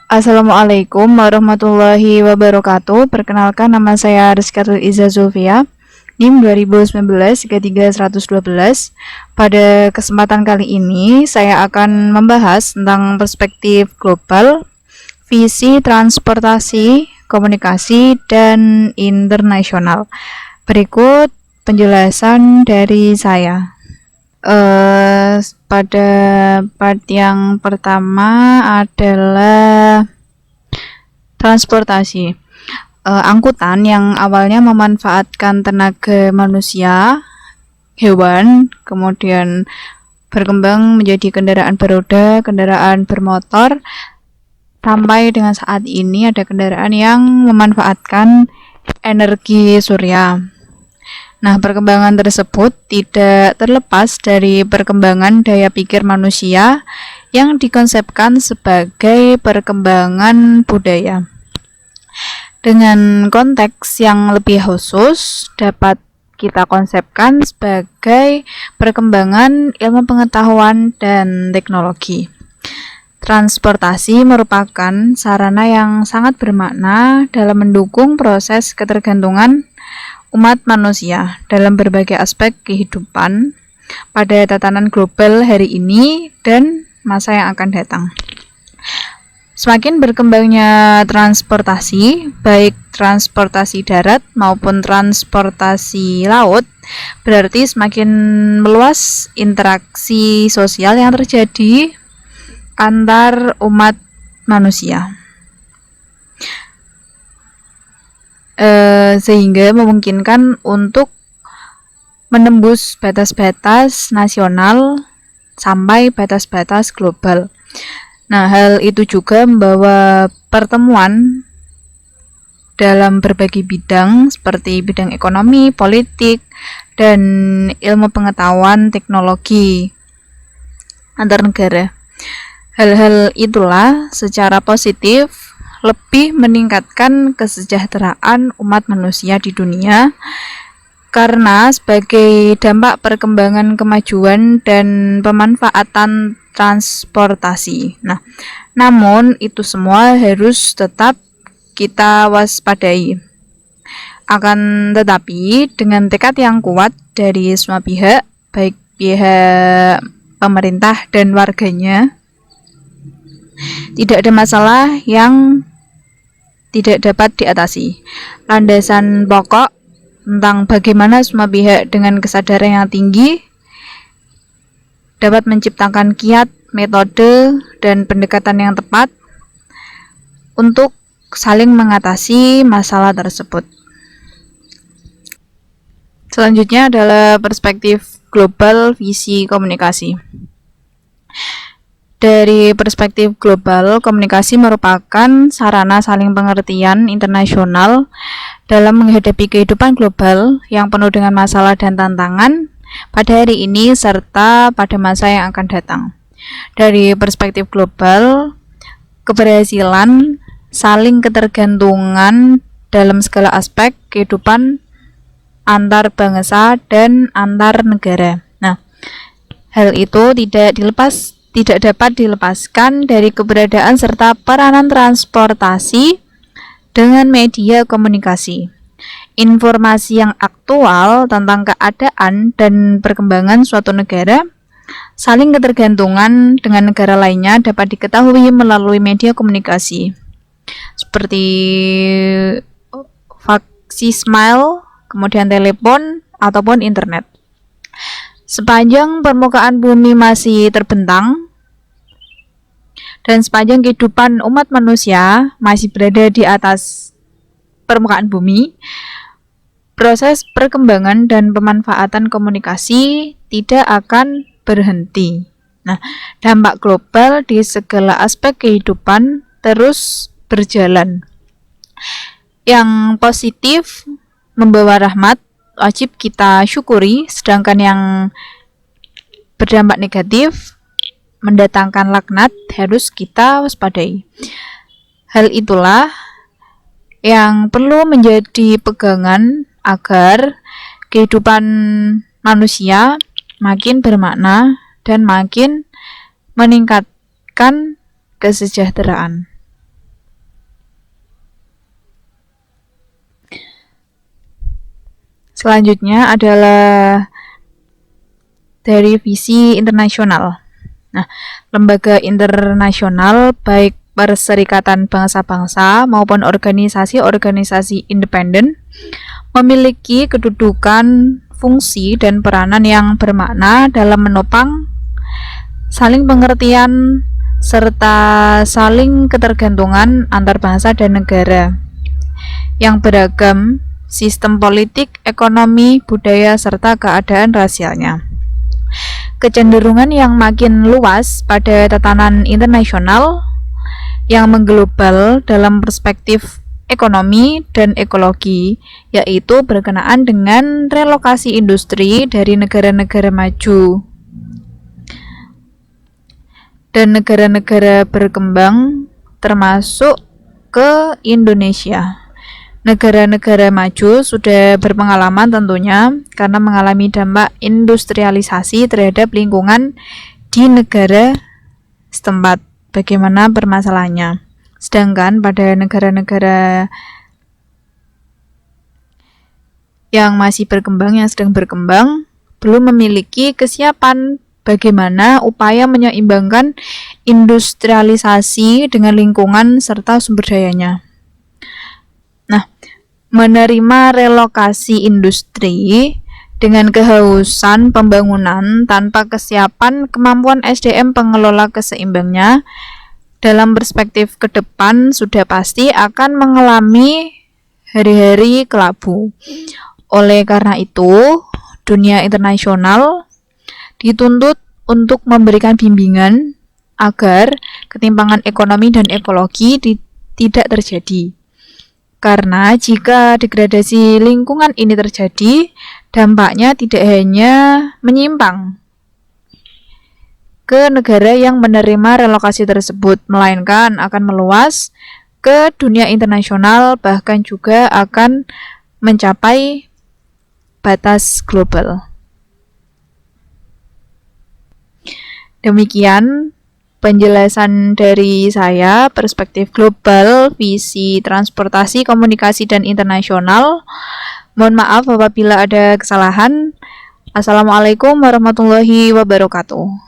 Assalamualaikum warahmatullahi wabarakatuh. Perkenalkan, nama saya Rizkatul Iza Zulfia, NIM 2019-13112. Pada kesempatan kali ini, saya akan membahas tentang perspektif global, visi transportasi, komunikasi, dan internasional. Berikut penjelasan dari saya. Pada part yang pertama adalah transportasi. Angkutan yang awalnya memanfaatkan tenaga manusia, hewan, kemudian berkembang menjadi kendaraan beroda, kendaraan bermotor, sampai dengan saat ini ada kendaraan yang memanfaatkan energi surya. Nah, perkembangan tersebut tidak terlepas dari perkembangan daya pikir manusia yang dikonsepkan sebagai perkembangan budaya. Dengan konteks yang lebih khusus, dapat kita konsepkan sebagai perkembangan ilmu pengetahuan dan teknologi. Transportasi merupakan sarana yang sangat bermakna dalam mendukung proses ketergantungan umat manusia dalam berbagai aspek kehidupan pada tatanan global hari ini dan masa yang akan datang. Semakin berkembangnya transportasi, baik transportasi darat maupun transportasi laut, berarti semakin meluas interaksi sosial yang terjadi antar umat manusia. Sehingga memungkinkan untuk menembus batas-batas nasional sampai batas-batas global. Nah, hal itu juga membawa pertemuan dalam berbagai bidang seperti bidang ekonomi, politik, dan ilmu pengetahuan teknologi antar negara. Hal-hal itulah secara positif lebih meningkatkan kesejahteraan umat manusia di dunia karena sebagai dampak perkembangan kemajuan dan pemanfaatan transportasi. Nah, namun itu semua harus tetap kita waspadai. Akan tetapi dengan tekad yang kuat dari semua pihak, baik pihak pemerintah dan warganya, tidak ada masalah yang tidak dapat diatasi. Landasan pokok tentang bagaimana semua pihak dengan kesadaran yang tinggi dapat menciptakan kiat, metode, dan pendekatan yang tepat untuk saling mengatasi masalah tersebut. Selanjutnya adalah perspektif global visi komunikasi. Dari perspektif global, komunikasi merupakan sarana saling pengertian internasional dalam menghadapi kehidupan global yang penuh dengan masalah dan tantangan pada hari ini serta pada masa yang akan datang. Dari perspektif global, keberhasilan saling ketergantungan dalam segala aspek kehidupan antar bangsa dan antar negara. Nah, hal itu tidak dapat dilepaskan dari keberadaan serta peranan transportasi dengan media komunikasi. Informasi yang aktual tentang keadaan dan perkembangan suatu negara, saling ketergantungan dengan negara lainnya dapat diketahui melalui media komunikasi seperti faksismail, kemudian telepon ataupun internet. Sepanjang permukaan bumi masih terbentang dan sepanjang kehidupan umat manusia masih berada di atas permukaan bumi, proses perkembangan dan pemanfaatan komunikasi tidak akan berhenti. Nah, dampak global di segala aspek kehidupan terus berjalan. Yang positif membawa rahmat, wajib kita syukuri, sedangkan yang berdampak negatif mendatangkan laknat harus kita waspadai. Hal itulah yang perlu menjadi pegangan agar kehidupan manusia makin bermakna dan makin meningkatkan kesejahteraan. Selanjutnya adalah dari visi internasional. Nah, lembaga internasional baik Perserikatan Bangsa-Bangsa maupun organisasi-organisasi independen memiliki kedudukan, fungsi, dan peranan yang bermakna dalam menopang saling pengertian serta saling ketergantungan antar bangsa dan negara yang beragam, sistem politik, ekonomi, budaya, serta keadaan rasialnya. Kecenderungan yang makin luas pada tatanan internasional yang mengglobal dalam perspektif ekonomi dan ekologi, yaitu berkenaan dengan relokasi industri dari negara-negara maju dan negara-negara berkembang termasuk ke Indonesia. Negara-negara maju sudah berpengalaman tentunya karena mengalami dampak industrialisasi terhadap lingkungan di negara setempat. Bagaimana permasalahannya? Sedangkan pada negara-negara yang masih berkembang, yang sedang berkembang, belum memiliki kesiapan bagaimana upaya menyeimbangkan industrialisasi dengan lingkungan serta sumber dayanya. Nah, menerima relokasi industri dengan kehausan pembangunan tanpa kesiapan kemampuan SDM pengelola keseimbangnya dalam perspektif ke depan sudah pasti akan mengalami hari-hari kelabu. Oleh karena itu, dunia internasional dituntut untuk memberikan bimbingan agar ketimpangan ekonomi dan ekologi tidak terjadi. Karena jika degradasi lingkungan ini terjadi, dampaknya tidak hanya menyimpang ke negara yang menerima relokasi tersebut, melainkan akan meluas ke dunia internasional, bahkan juga akan mencapai batas global. Demikian penjelasan dari saya, perspektif global, visi transportasi, komunikasi, dan internasional. Mohon maaf apabila ada kesalahan. Assalamualaikum warahmatullahi wabarakatuh.